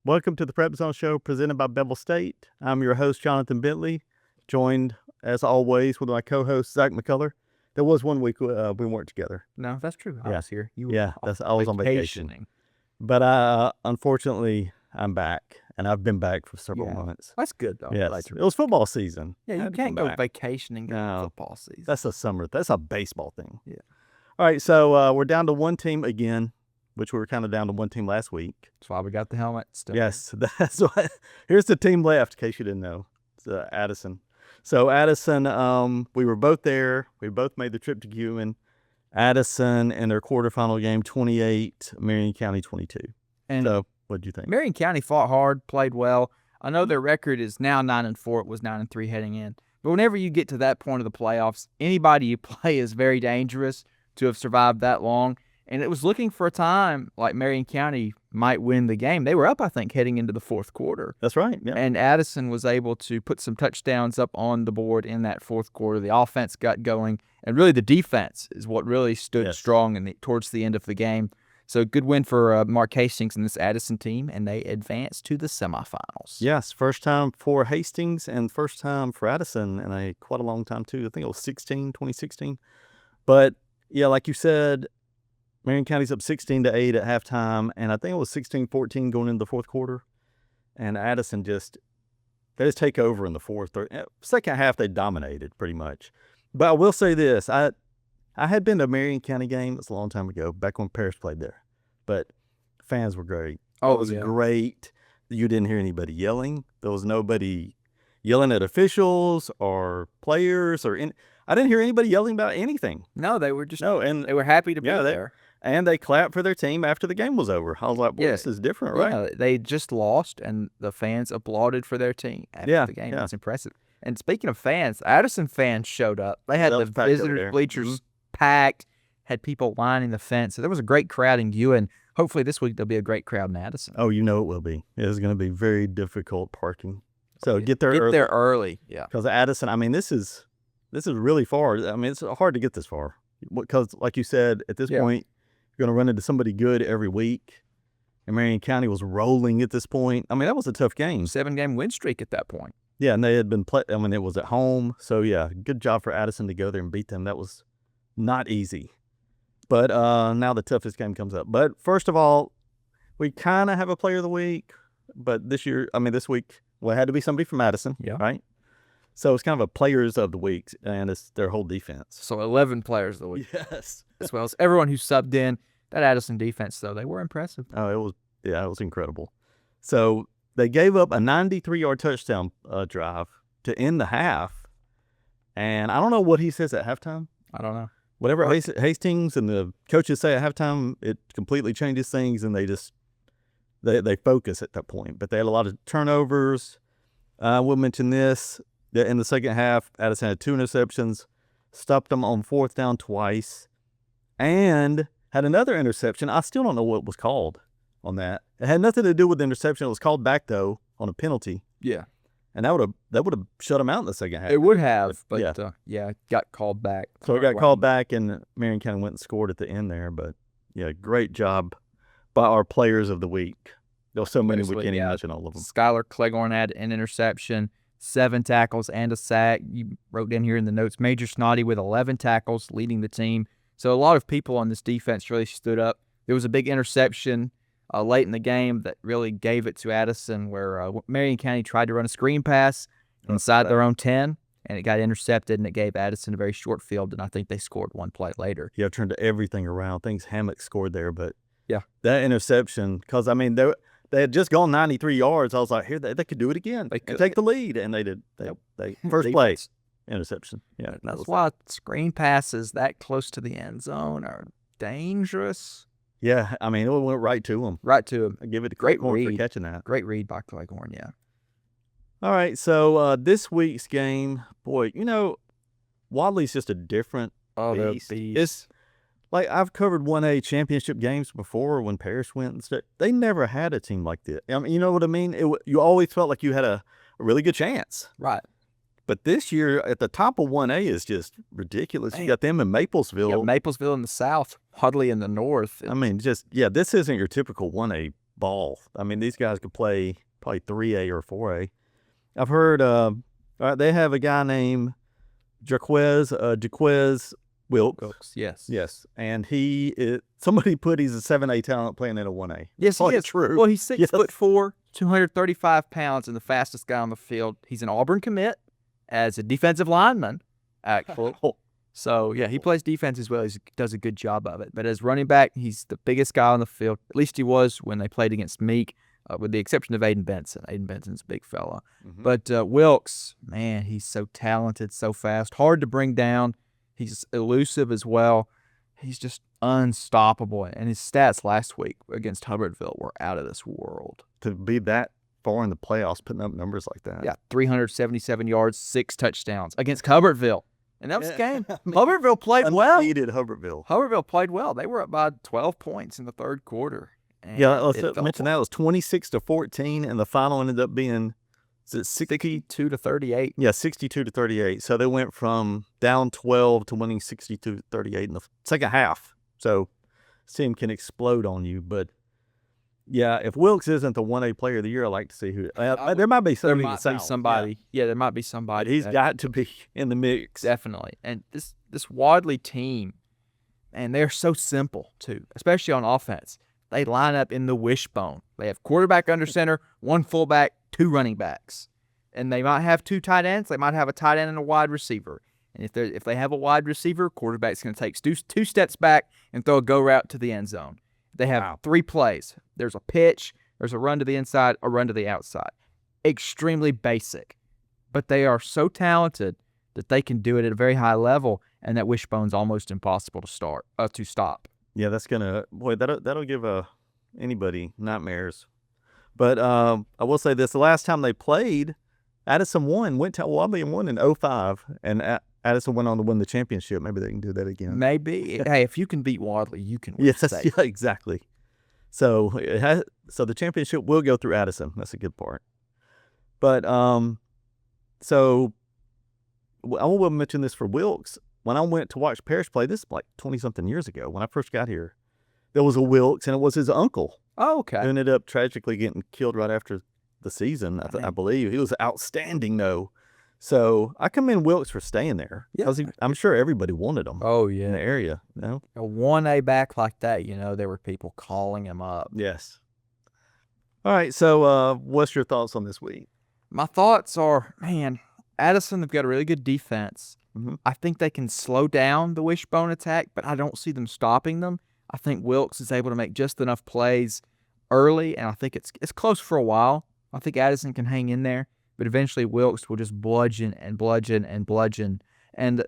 Welcome to the PrepZone Show presented by Bevill State. I'm your host, Johnathan Bentley, joined, as always, with my co-host, Zach McCullar. There was one week we weren't together. No, that's true. I was here. You Yeah, were I was on vacation. But unfortunately, I'm back, and I've been back for several months. That's good, though. Yes, it was football season. Yeah, you can't go vacationing during football season. That's a summer. That's a baseball thing. Yeah. All right, so we're down to one team again, which we were kind of down to one team last week. That's why we got the helmet still. Yes, that's why. Here's the team left, in case you didn't know. It's Addison. So Addison, we were both there. We both made the trip to Guin. Addison in their quarterfinal game, 28, Marion County 22. And so, what did you think? Marion County fought hard, played well. I know their record is now 9-4. It was 9-3 heading in. But whenever you get to that point of the playoffs, anybody you play is very dangerous to have survived that long. And it was looking for a time like Marion County might win the game. They were up, I think, heading into the fourth quarter. That's right. Yeah. And Addison was able to put some touchdowns up on the board in that fourth quarter. The offense got going, and really the defense is what really stood strong towards the end of the game. So good win for Mark Hastings and this Addison team, and they advanced to the semifinals. Yes, first time for Hastings and first time for Addison in quite a long time, too. I think it was 2016. But, yeah, like you said, Marion County's up 16-8 at halftime, and I think it was 16-14 going into the fourth quarter. And Addison they just take over in the fourth. Second half, they dominated pretty much. But I will say this. I had been to a Marion County game. It's a long time ago, back when Paris played there. But fans were great. Oh, it was great. You didn't hear anybody yelling. There was nobody yelling at officials or players I didn't hear anybody yelling about anything. No, they were just they were happy to be there. And they clapped for their team after the game was over. I was like, boy, this is different, right? Yeah, they just lost, and the fans applauded for their team after the game. It's impressive. And speaking of fans, Addison fans showed up. They had the visitors' bleachers packed, had people lining the fence. So there was a great crowd in Guin. Hopefully this week there'll be a great crowd in Addison. Oh, you know it will be. It's going to be very difficult parking. So get there early. Get there early, yeah. Because Addison, I mean, this is really far. I mean, it's hard to get this far. Because, like you said, at this point, you're going to run into somebody good every week. And Marion County was rolling at this point. I mean, that was a tough game. 7-game win streak at that point. Yeah, and they had been it was at home. So, yeah, good job for Addison to go there and beat them. That was not easy. But now the toughest game comes up. But first of all, we kind of have a player of the week. But this week, well, it had to be somebody from Addison, right? So it's kind of a players of the week, and it's their whole defense. So 11 players of the week. Yes. As well as everyone who subbed in. That Addison defense, though, they were impressive. Oh, it was incredible. So they gave up a 93-yard touchdown drive to end the half. And I don't know what he says at halftime. I don't know. Whatever Hastings and the coaches say at halftime, it completely changes things, and they focus at that point. But they had a lot of turnovers. We'll mention this. In the second half, Addison had 2 interceptions, stopped them on fourth down twice, and had another interception. I still don't know what it was called on that. It had nothing to do with the interception. It was called back, though, on a penalty. Yeah. And that would have shut them out in the second half. It would have, but it got called back. So it got called back, and Marion County went and scored at the end there. But, yeah, great job by our players of the week. There were so many we can't imagine all of them. Skylar Cleghorn had an interception, 7 tackles, and a sack. You wrote down here in the notes, Major Snoddy with 11 tackles leading the team. So a lot of people on this defense really stood up. There was a big interception late in the game that really gave it to Addison, where Marion County tried to run a screen pass inside their own 10, and it got intercepted, and it gave Addison a very short field, and I think they scored one play later. Yeah, turned everything around. Things Hammock scored there, but that interception, because, I mean, they had just gone 93 yards. I was like, here, they could do it again. They could take the lead, and they did. They first play, interception. Yeah, that's why screen passes that close to the end zone are dangerous. Yeah, I mean, it went right to him. Right to him. I give it a great read for catching that. Great read by Cleghorn, yeah. All right, so this week's game, boy, Wadley's just a different beast. It's like I've covered 1A championship games before when Paris went and stuff. They never had a team like this. I mean, you know what I mean? You always felt like you had a really good chance. Right. But this year, at the top of 1A is just ridiculous. Man. You got them in Maplesville. Yeah, Maplesville in the south, Hudley in the north. I mean, this isn't your typical 1A ball. I mean, these guys could play probably 3A or 4A. I've heard they have a guy named Jaquez Wilkes. Yes. And somebody put he's a 7A talent playing in a 1A. Yes, he is. True. Well, he's 6'4", 235 pounds, and the fastest guy on the field. He's an Auburn commit as a defensive lineman, actually. So, yeah, he plays defense as well. He does a good job of it. But as running back, he's the biggest guy on the field. At least he was when they played against Meek, with the exception of Aiden Benson. Aiden Benson's a big fella. Mm-hmm. But Wilkes, man, he's so talented, so fast, hard to bring down. He's elusive as well. He's just unstoppable. And his stats last week against Hubbardville were out of this world. To be that far in the playoffs, putting up numbers like that. Yeah, 377 yards, 6 touchdowns against Hubbardville. And that was the game. Hubbardville played well. Undefeated Hubbardville. Hubbardville played well. They were up by 12 points in the third quarter. Yeah, let's mention that. It was 26-14, and the final ended up being 62-38. Yeah, 62-38. So they went from down 12 to winning 62-38 in the second half. So this team can explode on you. But, yeah, if Wilkes isn't the 1A player of the year, I'd like to see who. There might be somebody in the South. Yeah, there might be somebody. But he's got to be in the mix. Definitely. And this Wadley team, and they're so simple, too, especially on offense. They line up in the wishbone. They have quarterback under center, 1 fullback, 2 running backs. And they might have 2 tight ends. They might have a tight end and a wide receiver. And if they have a wide receiver, quarterback's going to take 2 steps back and throw a go route to the end zone. They have 3 plays. There's a pitch, there's a run to the inside, a run to the outside. Extremely basic. But they are so talented that they can do it at a very high level, and that wishbone's almost impossible to stop. Yeah, that's that'll give anybody nightmares. But I will say this: the last time they played, Addison went to Wadley and won in 2005, and Addison went on to win the championship. Maybe they can do that again. Maybe. Hey, if you can beat Wadley, you can win state. Yeah, exactly. So the championship will go through Addison. That's a good part. But so I will mention this for Wilkes. When I went to watch Parrish play, this is like 20-something years ago, when I first got here, there was a Wilkes, and it was his uncle. Oh, okay. Who ended up tragically getting killed right after the season, I believe. He was outstanding, though. So I commend Wilkes for staying there. Yeah. I'm sure everybody wanted him. Oh, yeah. In the area. You know? A 1A back like that, there were people calling him up. Yes. All right, so what's your thoughts on this week? My thoughts are, man, Addison, they've got a really good defense. Mm-hmm. I think they can slow down the wishbone attack, but I don't see them stopping them. I think Wilkes is able to make just enough plays early, and I think it's close for a while. I think Addison can hang in there, but eventually Wilkes will just bludgeon and bludgeon and bludgeon. And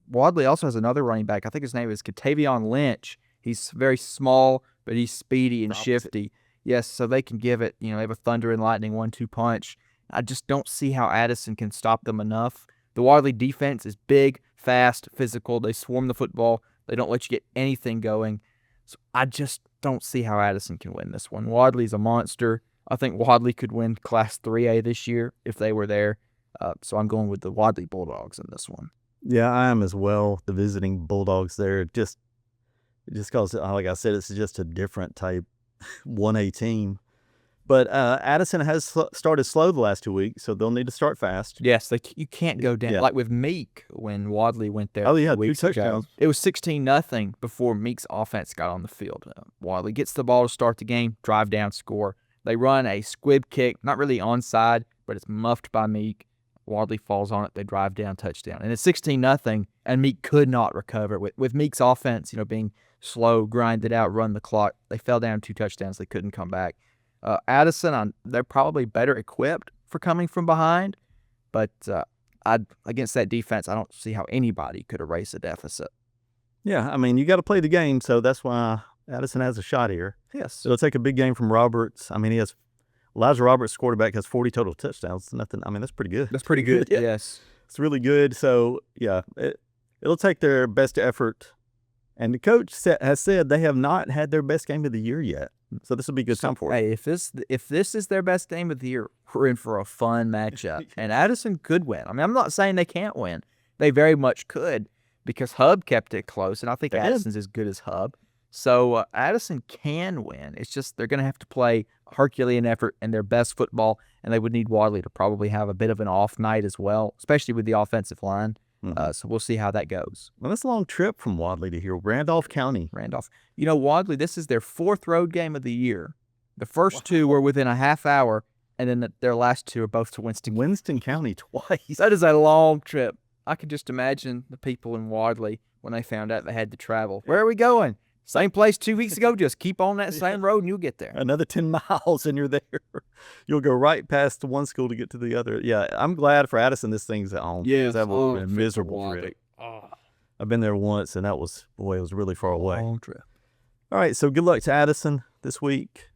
Wadley also has another running back. I think his name is Katavion Lynch. He's very small, but he's speedy and shifty. Yes, so they can give it, they have a thunder and lightning 1-2 punch. I just don't see how Addison can stop them enough. The Wadley defense is big, fast, physical. They swarm the football. They don't let you get anything going. So I just don't see how Addison can win this one. Wadley's a monster. I think Wadley could win Class 3A this year if they were there. So I'm going with the Wadley Bulldogs in this one. Yeah, I am as well. The visiting Bulldogs there, just because, like I said, it's just a different type 1A team. But Addison has started slow the last 2 weeks, so they'll need to start fast. Yes, you can't go down. Yeah. Like with Meek, when Wadley went there 2 weeks touchdowns. ago, it was 16-0 before Meek's offense got on the field. Wadley gets the ball to start the game, drive down, score. They run a squib kick, not really onside, but it's muffed by Meek. Wadley falls on it. They drive down, touchdown. And it's 16-0, and Meek could not recover. With Meek's offense, being slow, grinded out, run the clock, they fell down 2 touchdowns. They couldn't come back. Addison, they're probably better equipped for coming from behind, but against that defense, I don't see how anybody could erase a deficit. Yeah, I mean, you got to play the game, so that's why Addison has a shot here. Yes. It'll take a big game from Roberts. I mean, Elijah Roberts, quarterback, has 40 total touchdowns. Nothing. I mean, that's pretty good. That's pretty good. Yeah. Yes. It's really good. So, yeah, it'll take their best effort. And the coach has said they have not had their best game of the year yet. So this will be a good time for it. Hey, if this is their best game of the year, we're in for a fun matchup. And Addison could win. I mean, I'm not saying they can't win. They very much could, because Hub kept it close, and I think Addison's as good as Hub. So Addison can win. It's just they're going to have to play a Herculean effort and their best football, and they would need Wadley to probably have a bit of an off night as well, especially with the offensive line. So we'll see how that goes. Well, that's a long trip from Wadley to here, Randolph County. Randolph. Wadley, this is their 4th road game of the year. The first 2 were within a half hour, and then their last 2 are both to Winston. Winston County twice. That is a long trip. I can just imagine the people in Wadley when they found out they had to travel. Where are we going? Same place 2 weeks ago. Just keep on that same road and you'll get there. Another 10 miles and you're there. You'll go right past one school to get to the other. Yeah, I'm glad for Addison this thing's at home. Yes. That was a miserable trip. I've been there once, and that was, boy, it was really far away. Long trip. All right, so good luck to Addison this week.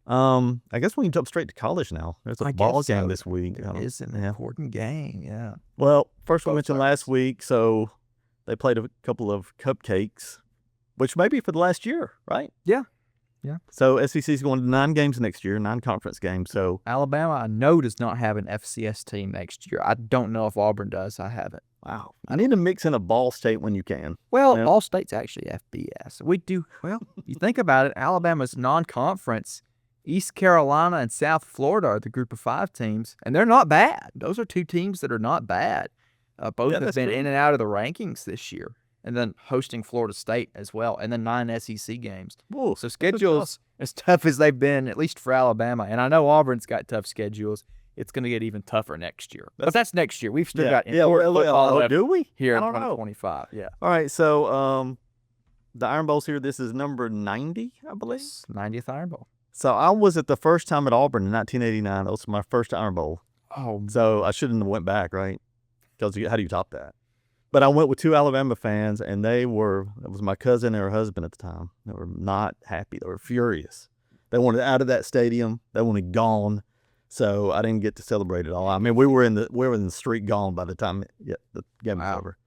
I guess we can jump straight to college now. There's a ball game this week. It's an important game, yeah. Well, first we mentioned last week, so they played a couple of cupcakes, which may be for the last year, right? Yeah. So SEC's going to 9 games next year, 9 conference games. So Alabama, I know, does not have an FCS team next year. I don't know if Auburn does. I haven't. Wow. I need to mix in a Ball State when you can. Well, Ball State's actually FBS. We do, well, you think about it, Alabama's non-conference, East Carolina and South Florida are the group of 5 teams, and they're not bad. Those are 2 teams that are not bad. Both have been in and out of the rankings this year, and then hosting Florida State as well, and then 9 SEC games. Whoa, so schedules as tough as they've been, at least for Alabama, and I know Auburn's got tough schedules. It's going to get even tougher next year. But that's next year. We've still got football left do we? Here in 2025. Yeah. All right, so the Iron Bowl's here. This is number 90, I believe. 90th Iron Bowl. So I was at the first time at Auburn in 1989. That was my first Iron Bowl. Oh. So I shouldn't have went back, right? Because how do you top that? But I went with 2 Alabama fans, and it was my cousin and her husband at the time. They were not happy. They were furious. They wanted out of that stadium. They wanted gone. So I didn't get to celebrate it all. I mean, we were in the street gone by the time the game was over.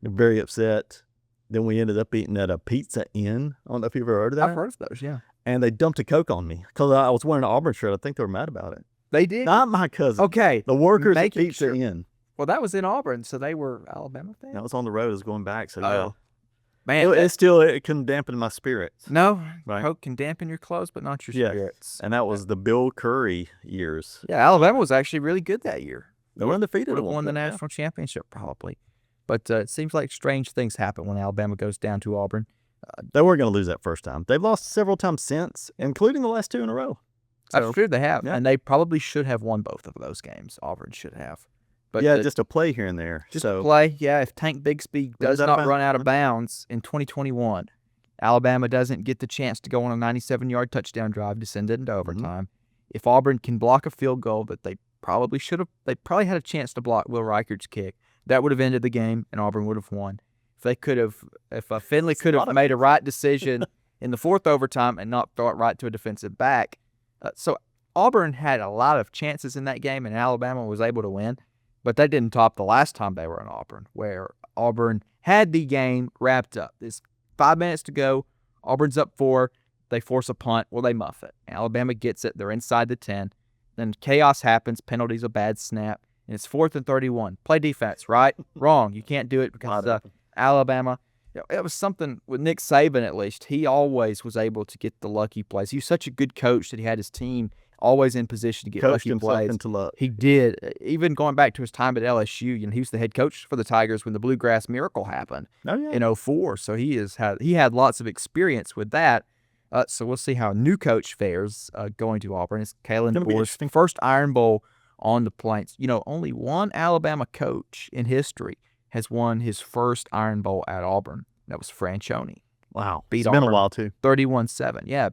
They're very upset. Then we ended up eating at a Pizza Inn. I don't know if you've ever heard of that. I've heard of those, yeah. And they dumped a Coke on me because I was wearing an Auburn shirt. I think they were mad about it. They did? Not my cousin. Okay. The workers at Pizza Inn. Well, that was in Auburn, so they were Alabama fans? That was on the road. I was going back. So man, it couldn't dampen my spirits. No, right? Coke can dampen your clothes, but not your spirits. And that was the Bill Curry years. Yeah, Alabama was actually really good that year. They were undefeated. Would have won the national championship probably. But it seems like strange things happen when Alabama goes down to Auburn. They weren't going to lose that first time. They've lost several times since, including the last 2 in a row. That's true, they have. Yeah. And they probably should have won both of those games. Auburn should have. But just a play here and there. Just a play, yeah. If Tank Bigsby does not run out of bounds in 2021, Alabama doesn't get the chance to go on a 97-yard touchdown drive to send it into overtime. If Auburn can block a field goal that they probably should have, they probably had a chance to block Will Reichard's kick. That would have ended the game, and Auburn would have won. If Finley could have made a right decision in the 4th overtime and not throw it right to a defensive back. So Auburn had a lot of chances in that game, and Alabama was able to win. But that didn't top the last time they were in Auburn, where Auburn had the game wrapped up. There's 5 minutes to go. Auburn's up 4. They force a punt. Well, they muff it. Alabama gets it. They're inside the 10. Then chaos happens. Penalties, a bad snap. And it's 4th and 31. Play defense, right? Wrong. You can't do it because Alabama. It was something with Nick Saban, at least. He always was able to get the lucky plays. He was such a good coach that he had his team always in position to get lucky plays. Into luck. He did. Even going back to his time at LSU, he was the head coach for the Tigers when the Bluegrass Miracle happened in 04. So he had lots of experience with that. So we'll see how a new coach fares going to Auburn. It's Kalen Moore's first Iron Bowl on the Plains. Only one Alabama coach in history has won his first Iron Bowl at Auburn. That was Franchione. Wow. Beat it's Auburn been a while, too. 31-7. Yeah.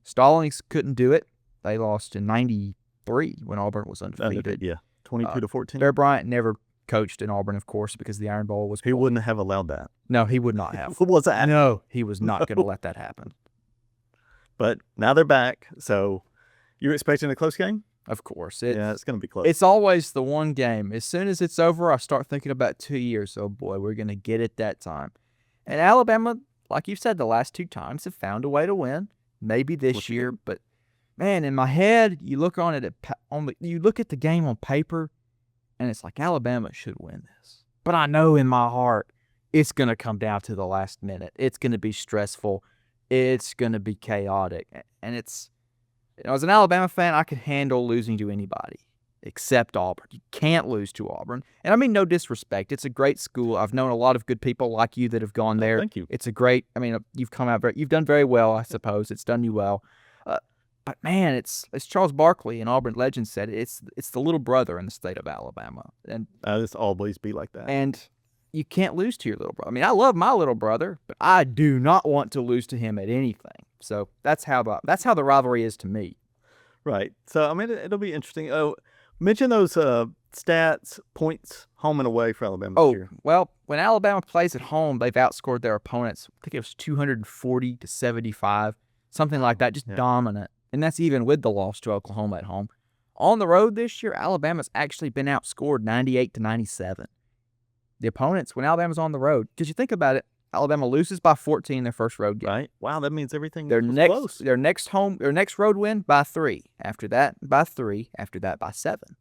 Stallings couldn't do it. They lost in 93 when Auburn was undefeated. 22-14. Bear Bryant never coached in Auburn, of course, because the Iron Bowl was. He wouldn't have allowed that. No, he would not have. What was that? No, he was not going to let that happen. But now they're back. So you're expecting a close game? Of course. It's going to be close. It's always the one game. As soon as it's over, I start thinking about 2 years. Oh, boy, we're going to get it that time. And Alabama, like you said, the last 2 times have found a way to win. Maybe this year, but man, in my head, you look on it you look at the game on paper, and it's like Alabama should win this. But I know in my heart it's going to come down to the last minute. It's going to be stressful. It's going to be chaotic. And it's, as an Alabama fan, I could handle losing to anybody except Auburn. You can't lose to Auburn. And I mean, no disrespect. It's a great school. I've known a lot of good people like you that have gone there. Thank you. It's a great, you've come out you've done very well, I suppose. It's done you well. But man, it's Charles Barkley, an Auburn legend, said it's the little brother in the state of Alabama. And it's always be like that. And you can't lose to your little brother. I mean, I love my little brother, but I do not want to lose to him at anything. So that's how the rivalry is to me. Right. So I mean, it'll be interesting. Oh, mention those stats, points, home and away for Alabama this year. Well, when Alabama plays at home, they've outscored their opponents. I think it was 240-75, something like that, just dominant. And that's even with the loss to Oklahoma at home. On the road this year, Alabama's actually been outscored 98-97. The opponents, when Alabama's on the road, because you think about it, Alabama loses by 14 in their first road game. Right. Wow, that means everything Their was next close. their next road win by 3. After that, by 3. After that, by 7.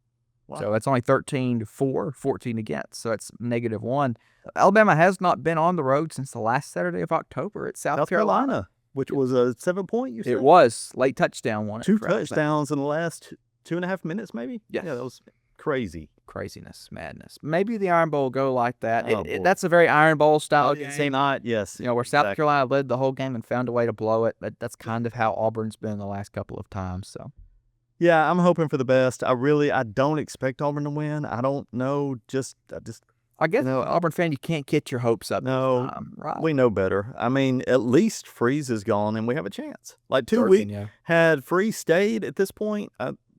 Wow. So that's only 13-4, 14 against. So it's -1. Alabama has not been on the road since the last Saturday of October at South Carolina, which was a 7-point. You said it was late touchdown one. 2 touchdowns in the last 2.5 minutes, maybe. Yes. Yeah, that was crazy. Craziness, madness. Maybe the Iron Bowl will go like that. Oh, That's a very Iron Bowl style game. Same night, yes. Where South Carolina led the whole game and found a way to blow it. That's kind of how Auburn's been the last couple of times. So, yeah, I'm hoping for the best. I don't expect Auburn to win. I don't know. I guess, Auburn fan, you can't get your hopes up. No, right. We know better. I mean, at least Freeze is gone, and we have a chance. Like 2 weeks, had Freeze stayed at this point,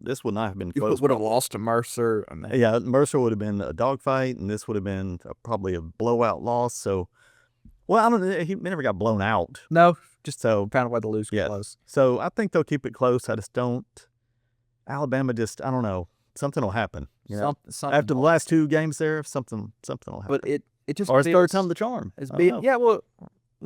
this would not have been close. You would have lost to Mercer. Yeah, Mercer would have been a dogfight, and this would have been probably a blowout loss. So, well, I don't know. He never got blown out. No, just found a way to lose close. So I think they'll keep it close. I just don't. Alabama I don't know. Something will happen. Something after the last 2 games there, something will happen. But it just or it's third time the charm. Well,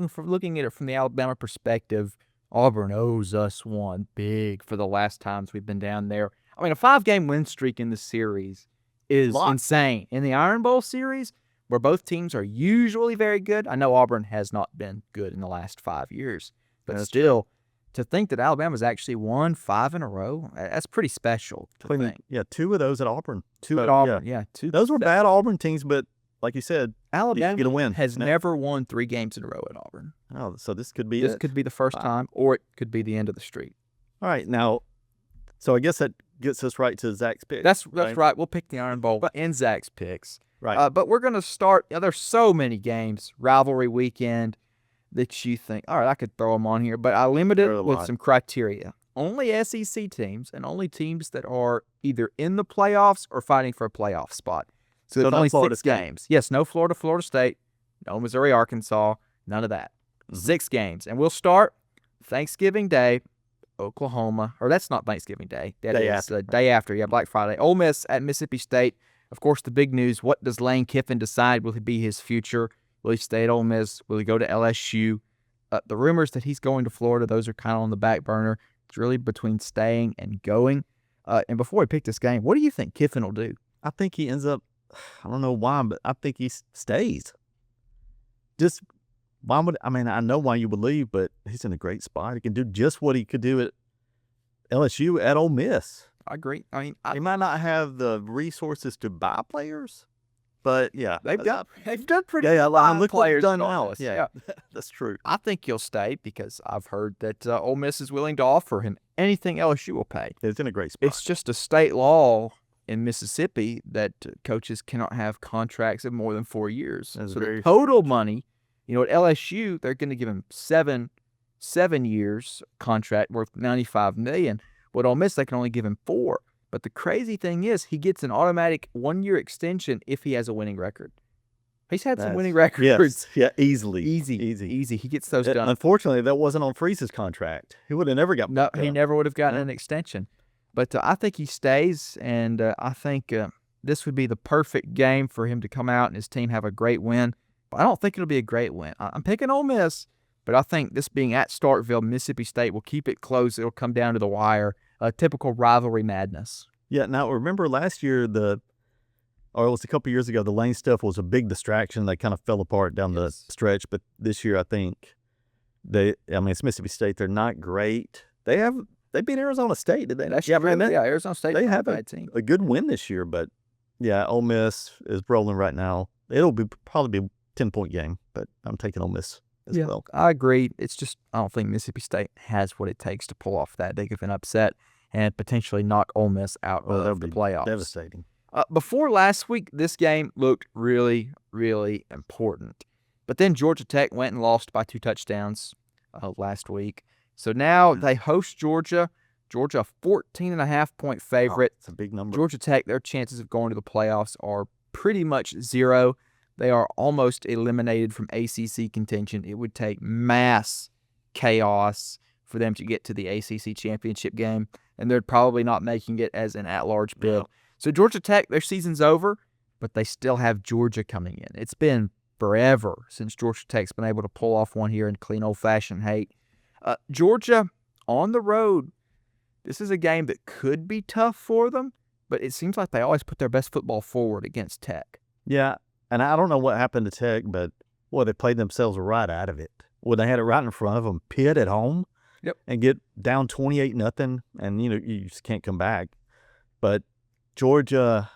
from looking at it from the Alabama perspective, Auburn owes us one big for the last times we've been down there. I mean, a 5-game win streak in the series is insane. In the Iron Bowl series, where both teams are usually very good, I know Auburn has not been good in the last 5 years, but still, to think that Alabama's actually won 5 in a row, that's pretty special to think. Yeah, 2 of those at Auburn. 2 at Auburn, yeah. 2. Those were bad Auburn teams, but like you said, Alabama get a win. has never won 3 games in a row at Auburn. Oh, so this could be could be the first time, or it could be the end of the streak. All right, now, so I guess that gets us right to Zach's pick. That's right. We'll pick the Iron Bowl in Zach's picks. Right. But we're going to start. There's so many games, rivalry weekend, that you think, all right, I could throw them on here, but I limited it with some criteria. Only SEC teams and only temes that are either in the playoffs or fighting for a playoff spot. So there's only 6 games. Yes, no Florida State, no Missouri, Arkansas, none of that. 6 games. And we'll start Thanksgiving Day, Oklahoma. Or that's not Thanksgiving Day. That is the day after. Yeah, Black Friday. Ole Miss at Mississippi State. Of course, the big news, what does Lane Kiffin decide? Will he be his future? Will he stay at Ole Miss? Will he go to LSU? The rumors that he's going to Florida, those are kind of on the back burner. It's really between staying and going. And before we pick this game, what do you think Kiffin will do? I think he ends up, I don't know why, but I think he stays. Just, I know why you would leave, but he's in a great spot. He can do just what he could do at LSU at Ole Miss. I agree. He might not have the resources to buy players, but yeah, they've done pretty. Yeah, look what players they've done now. Yeah, that's true. I think he'll stay because I've heard that Ole Miss is willing to offer him anything LSU will pay. It's in a great spot. It's just a state law in Mississippi that coaches cannot have contracts of more than 4 years. So the total money, at LSU, they're going to give him 7 years contract worth $95 million. With Ole Miss, they can only give him 4. But the crazy thing is, he gets an automatic 1-year extension if he has a winning record. He's had some winning records. Yes, yeah, easy. He gets those done. Unfortunately, that wasn't on Freeze's contract. He would have never got. No, he never would have gotten an extension. But I think he stays, and I think this would be the perfect game for him to come out and his team have a great win. But I don't think it'll be a great win. I'm picking Ole Miss, but I think this being at Starkville, Mississippi State will keep it close. It'll come down to the wire. Typical rivalry madness. Yeah. Now remember last year or it was a couple years ago, the lane stuff was a big distraction. They kind of fell apart down the stretch. But this year, I think it's Mississippi State. They're not great. They beat Arizona State, did they? That's yeah, true. man. Arizona State. They have a bad team. a good win this year, but yeah, Ole Miss is rolling right now. It'll probably be a 10-point game, but I'm taking Ole Miss as well. I agree. It's just I don't think Mississippi State has what it takes to pull off that big of an upset and potentially knock Ole Miss out of the playoffs. Devastating. Before last week, this game looked really, really important. But then Georgia Tech went and lost by 2 touchdowns last week. So now they host Georgia. Georgia, a 14.5-point favorite. It's a big number. Georgia Tech, their chances of going to the playoffs are pretty much zero. They are almost eliminated from ACC contention. It would take mass chaos for them to get to the ACC championship game, and they're probably not making it as an at-large bid. No. So Georgia Tech, their season's over, but they still have Georgia coming in. It's been forever since Georgia Tech's been able to pull off one here in clean old-fashioned hate. Georgia, on the road, this is a game that could be tough for them, but it seems like they always put their best football forward against Tech. Yeah, and I don't know what happened to Tech, but, they played themselves right out of it. When they had it right in front of them, Pitt at home, and get down 28-0, and, you just can't come back. But Georgia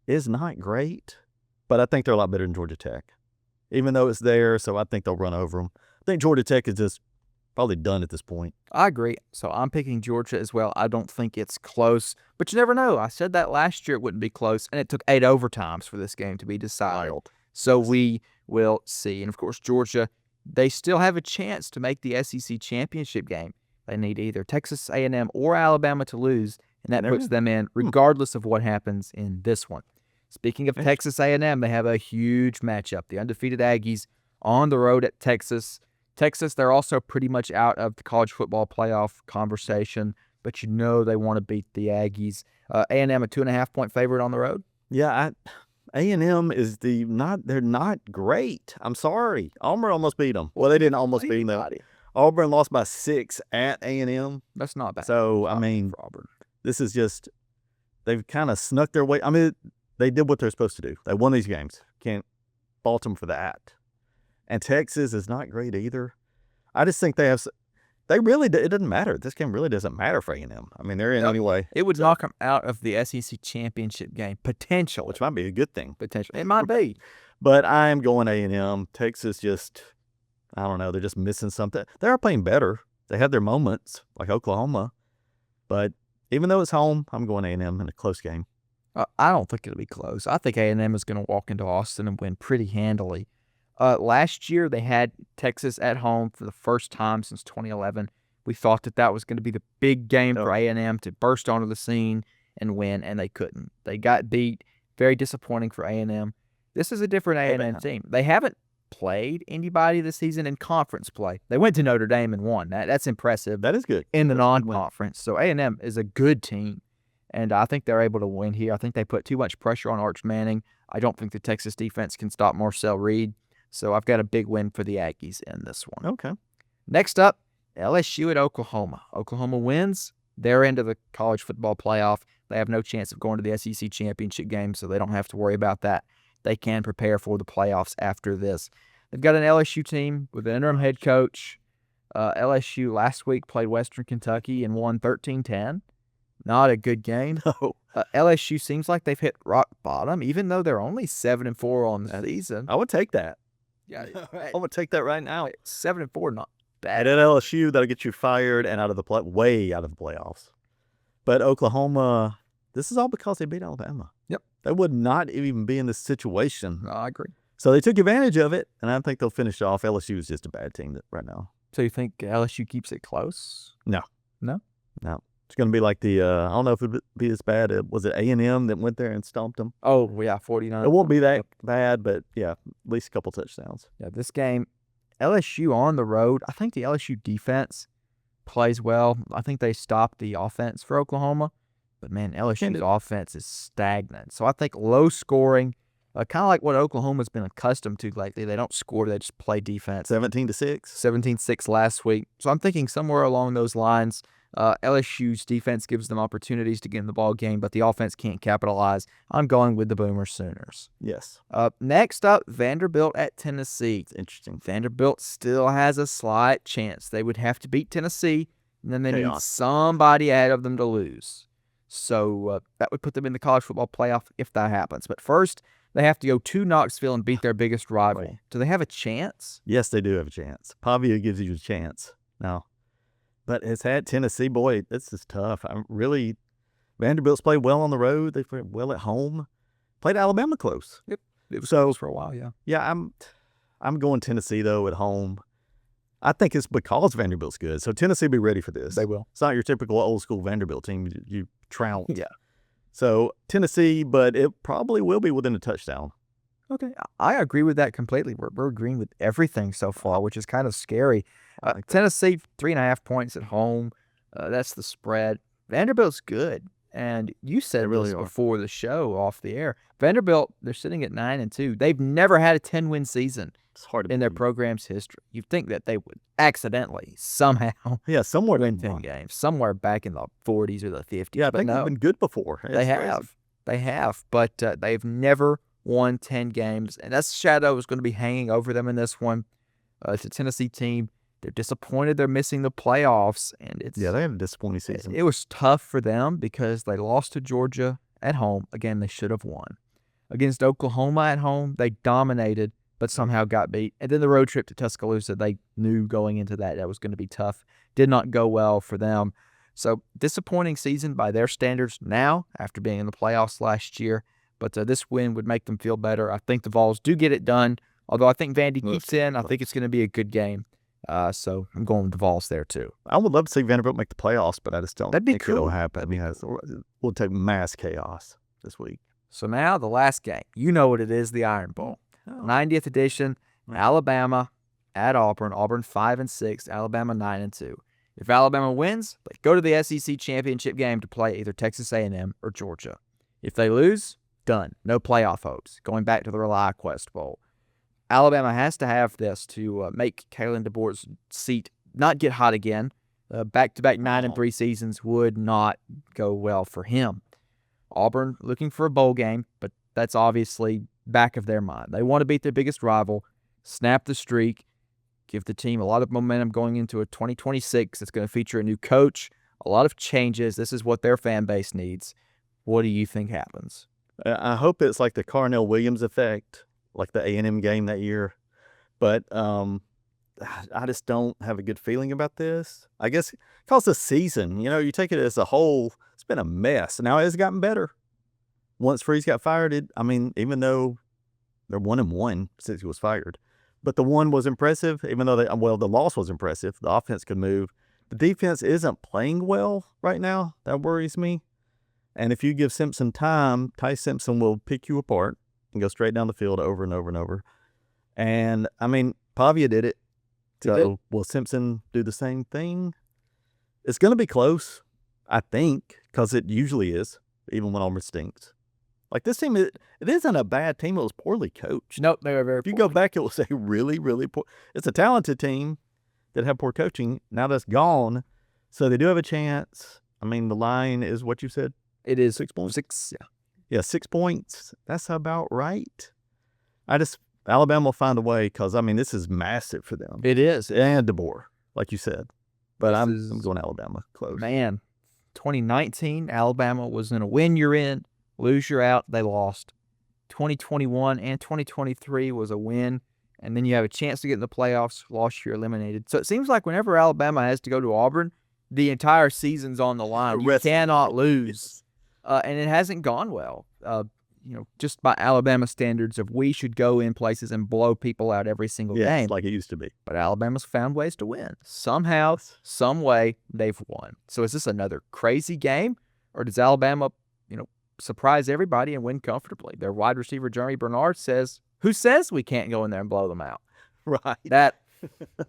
is not great, but I think they're a lot better than Georgia Tech, even though it's there, so I think they'll run over them. I think Georgia Tech is just probably done at this point. I agree. So I'm picking Georgia as well. I don't think it's close, but you never know. I said that last year it wouldn't be close, and it took 8 overtimes for this game to be decided. Wild. So we will see. And, of course, Georgia, they still have a chance to make the SEC championship game. They need either Texas A&M or Alabama to lose, and that puts them in regardless of what happens in this one. Speaking of Texas A&M, they have a huge matchup. The undefeated Aggies on the road at Texas. Texas, they're also pretty much out of the college football playoff conversation, but they want to beat the Aggies. A&M, a 2.5-point favorite on the road? Yeah, A&M is they're not great. I'm sorry. Auburn almost beat them. Well, they didn't almost beat them. Auburn lost by 6 at A&M. That's not bad. So, for Auburn. This is just, they've kind of snuck their way. They did what they're supposed to do. They won these games. Can't fault them for that. And Texas is not great either. I just think it doesn't matter. This game really doesn't matter for A&M. They're in anyway. It would knock them out of the SEC championship game, potentially. Which might be a good thing. Potentially. It might be. But I'm going A&M. Texas just, I don't know, they're just missing something. They are playing better. They have their moments, like Oklahoma. But even though it's home, I'm going A&M in a close game. I don't think it'll be close. I think A&M is going to walk into Austin and win pretty handily. Last year, they had Texas at home for the first time since 2011. We thought that was going to be the big game for A&M to burst onto the scene and win, and they couldn't. They got beat. Very disappointing for A&M. This is a different A&M team. They haven't played anybody this season in conference play. They went to Notre Dame and won. That's impressive. That is good. In the non-conference. So A&M is a good team, and I think they're able to win here. I think they put too much pressure on Arch Manning. I don't think the Texas defense can stop Marcel Reed. So I've got a big win for the Aggies in this one. Okay. Next up, LSU at Oklahoma. Oklahoma wins. They're into the college football playoff. They have no chance of going to the SEC championship game, so they don't have to worry about that. They can prepare for the playoffs after this. They've got an LSU team with an interim head coach. LSU last week played Western Kentucky and won 13-10. Not a good game. No. LSU seems like they've hit rock bottom, even though they're only 7-4 on the season. I would take that. Yeah, I would take that right now. 7-4, not bad. At LSU, that'll get you fired and way out of the playoffs. But Oklahoma, this is all because they beat Alabama. Yep. They would not even be in this situation. No, I agree. So they took advantage of it, and I think they'll finish off. LSU is just a bad team right now. So you think LSU keeps it close? No. No? No. It's going to be like I don't know if it would be as bad. Was it A&M that went there and stomped them? Oh, yeah, 49. It won't be that bad, but yeah, at least a couple touchdowns. Yeah, this game, LSU on the road, I think the LSU defense plays well. I think they stopped the offense for Oklahoma. But, man, LSU's offense is stagnant. So I think low scoring, kind of like what Oklahoma's been accustomed to lately. They don't score, they just play defense. 17-6. 17-6 last week. So I'm thinking somewhere along those lines. LSU's defense gives them opportunities to get in the ball game, but the offense can't capitalize. I'm going with the Boomer Sooners. Yes. Next up, Vanderbilt at Tennessee. It's interesting. Vanderbilt still has a slight chance. They would have to beat Tennessee, and then they need Chaos. somebody ahead of them to lose. So that would put them in the college football playoff if that happens. But first, they have to go to Knoxville and beat their biggest rival. Right. Do they have a chance? Yes, they do have a chance. Pavia gives you a chance now. But it's at Tennessee. Boy, this is tough. Vanderbilt's played well on the road. They played well at home. Played Alabama close. Yep. It was So- close for a while, yeah. Yeah, I'm going Tennessee, though, at home. I think it's because Vanderbilt's good. So Tennessee be ready for this. They will. It's not your typical old school Vanderbilt team. You trounce. Yeah. So Tennessee, but it probably will be within a touchdown. Okay, I agree with that completely. We're agreeing with everything so far, which is kind of scary. I like that. Tennessee, 3.5 points at home. That's the spread. Vanderbilt's good. And you said They really this are. before the show off the air. Vanderbilt, they're sitting at 9-2. They've never had a 10-win season It's hard to in their believe. program's history. You'd think that they would accidentally, somehow, Yeah, somewhere win they 10 games, somewhere back in the 40s or the 50s. Yeah, I but think no, they've been good before. It's they crazy. have. They have, but they've never won 10 games, and that shadow is going to be hanging over them in this one. It's a Tennessee team. They're disappointed they're missing the playoffs, and it's Yeah, they had a disappointing season. it was tough for them because they lost to Georgia at home. Again, they should have won. Against Oklahoma at home, they dominated, but somehow got beat. And then the road trip to Tuscaloosa, they knew going into that was going to be tough. Did not go well for them. So disappointing season by their standards now after being in the playoffs last year. But this win would make them feel better. I think the Vols do get it done. Although I think Vandy keeps in, I think it's going to be a good game. So I'm going with the Vols there too. I would love to see Vanderbilt make the playoffs, but I just don't That'd be think it'll cool. happen. I mean, we'll take mass chaos this week. So now the last game. You know what it is, the Iron Bowl. 90th edition, Alabama at Auburn. Auburn 5-6, Alabama 9-2. If Alabama wins, they go to the SEC championship game to play either Texas A&M or Georgia. If they lose, done. No playoff hopes. Going back to the ReliaQuest Bowl. Alabama has to have this to make Kalen DeBoer's seat not get hot again. Back-to-back 9-3 seasons would not go well for him. Auburn looking for a bowl game, but that's obviously back of their mind. They want to beat their biggest rival, snap the streak, give the team a lot of momentum going into a 2026. It's going to feature a new coach, a lot of changes. This is what their fan base needs. What do you think happens? I hope it's like the Carnell Williams effect, like the A&M game that year. But I just don't have a good feeling about this. I guess because the season, you take it as a whole, it's been a mess. Now it's gotten better. Once Freeze got fired, even though they're 1-1 since he was fired, but the one was impressive, even though the loss was impressive. The offense could move. The defense isn't playing well right now. That worries me. And if you give Simpson time, Ty Simpson will pick you apart and go straight down the field over and over and over. And, Pavia did it. So will Simpson do the same thing? It's going to be close, I think, because it usually is, even when Auburn stinks. Like this team, it isn't a bad team. It was poorly coached. Nope, they were very If you go back, it will say really, really poor. It's a talented team that had poor coaching. Now that's gone. So they do have a chance. The line is what you said. It is 6 points. 6, yeah. Yeah, 6 points. That's about right. Alabama will find a way because, this is massive for them. It is. And DeBoer, like you said. But This I'm is- going Alabama close. Man, 2019, Alabama was in a win, you're in. Lose, you're out. They lost. 2021 and 2023 was a win. And then you have a chance to get in the playoffs. Lost, you're eliminated. So it seems like whenever Alabama has to go to Auburn, the entire season's on the line. You cannot lose. And it hasn't gone well. Just by Alabama standards of we should go in places and blow people out every single Yeah, game. like it used to be. But Alabama's found ways to win. Somehow, some way, they've won. So is this another crazy game? Or does Alabama, surprise everybody and win comfortably? Their wide receiver, Jeremy Bernard, who says we can't go in there and blow them out? Right.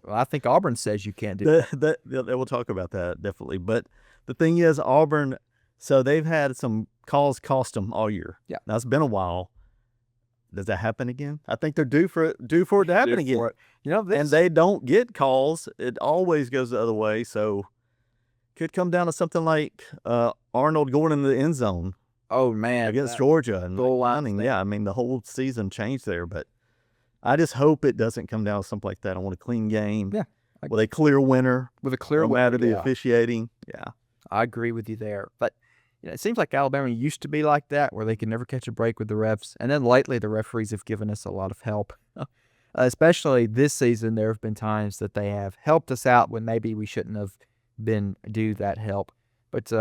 I think Auburn says you can't do that. We'll talk about that, definitely. But the thing is, Auburn, so they've had some calls cost them all year. Yeah. Now, it's been a while. Does that happen again? I think they're due for it to happen again. And And they don't get calls. It always goes the other way. So Could come down to something like Arnold going in the end zone Oh man, against Georgia and goal line winning. thing. Yeah, I mean the whole season changed there, but I just hope it doesn't come down to something like that. I want a clean game. Yeah. With a clear winner. with a clear No matter winner, the officiating. Yeah. I agree with you there. But it seems like Alabama used to be like that, where they could never catch a break with the refs. And then lately, the referees have given us a lot of help. Especially this season, there have been times that they have helped us out when maybe we shouldn't have been due that help. But,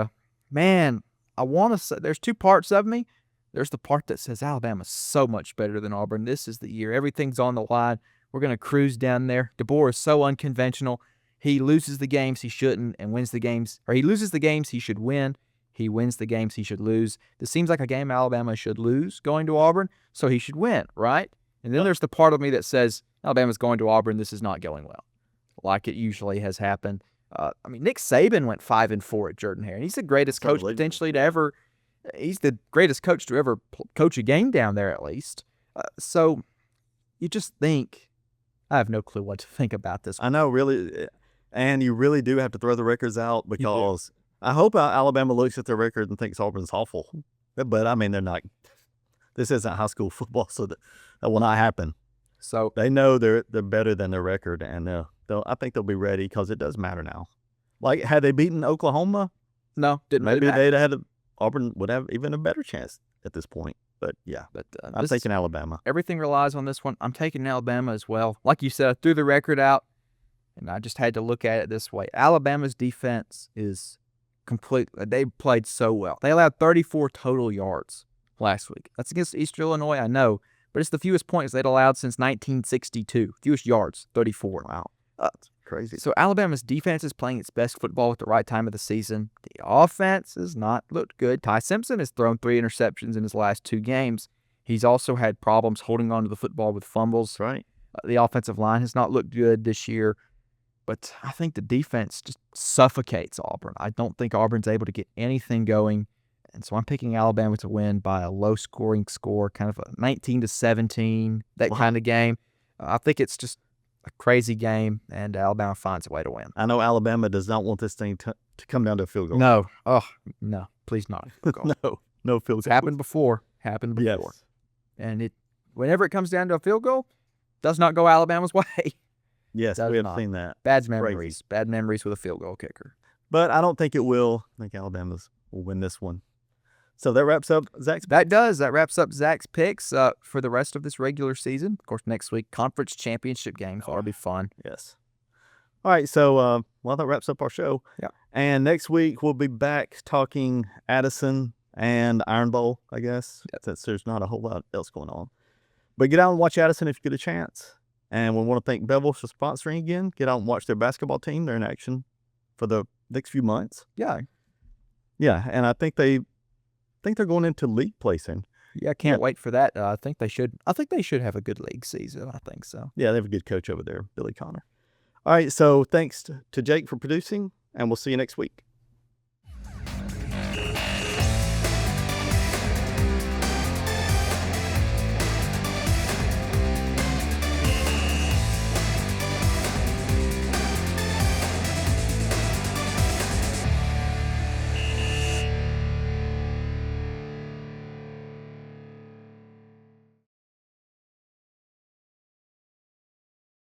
man, I want to say there's two parts of me. There's the part that says Alabama's so much better than Auburn. This is the year. Everything's on the line. We're going to cruise down there. DeBoer is so unconventional. He loses the games he shouldn't and wins the games, or he loses the games he should win. He wins the games he should lose. This seems like a game Alabama should lose going to Auburn, so he should win, right? And then there's the part of me that says Alabama's going to Auburn. This is not going well, like it usually has happened. Nick Saban went 5-4 at Jordan-Hare, and he's the greatest coach potentially to ever. He's the greatest coach to ever coach a game down there, at least. So you just think, I have no clue what to think about this. I know, really, and you really do have to throw the records out because I hope Alabama looks at their record and thinks Auburn's awful. But, I mean, they're not. This isn't high school football, so that will not happen. So they know they're better than their record, and I think they'll be ready because it does matter now. Like, had they beaten Oklahoma, no, didn't maybe really they'd have Auburn would have even a better chance at this point. But yeah, I'm taking Alabama. Everything relies on this one. I'm taking Alabama as well. Like you said, I threw the record out, and I just had to look at it this way. Alabama's defense is complete. They played so well. They allowed 34 total yards last week. That's against Eastern Illinois, I know, but it's the fewest points they'd allowed since 1962. Fewest yards, 34. Wow. That's crazy. So Alabama's defense is playing its best football at the right time of the season. The offense has not looked good. Ty Simpson has thrown 3 interceptions in his last 2 games. He's also had problems holding on to the football with fumbles. Right. The offensive line has not looked good this year. But I think the defense just suffocates Auburn. I don't think Auburn's able to get anything going. And so I'm picking Alabama to win by a low-scoring score, kind of a 19-17, that kind of game. I think it's just a crazy game, and Alabama finds a way to win. I know Alabama does not want this thing to come down to a field goal. No. Oh, no. Please not. No field goal. It's happened before. Yes. And whenever it comes down to a field goal, does not go Alabama's way. Yes, we have seen that. Bad memories. Bad memories with a field goal kicker. But I don't think it will. I think Alabama will win this one. So that wraps up Zach's. That wraps up Zach's picks for the rest of this regular season. Of course, next week, conference championship games. That'll be fun. Yes. All right, so that wraps up our show. Yeah. And next week we'll be back talking Addison and Iron Bowl, I guess, since there's not a whole lot else going on. But get out and watch Addison if you get a chance. And we want to thank Bevill for sponsoring again. Get out and watch their basketball team. They're in action for the next few months. Yeah. Yeah, and I think they're going into league play soon. Yeah, I can't wait for that. I think they should have a good league season. I think so. Yeah, they have a good coach over there, Billy Connor. All right, so thanks to Jake for producing, and we'll see you next week.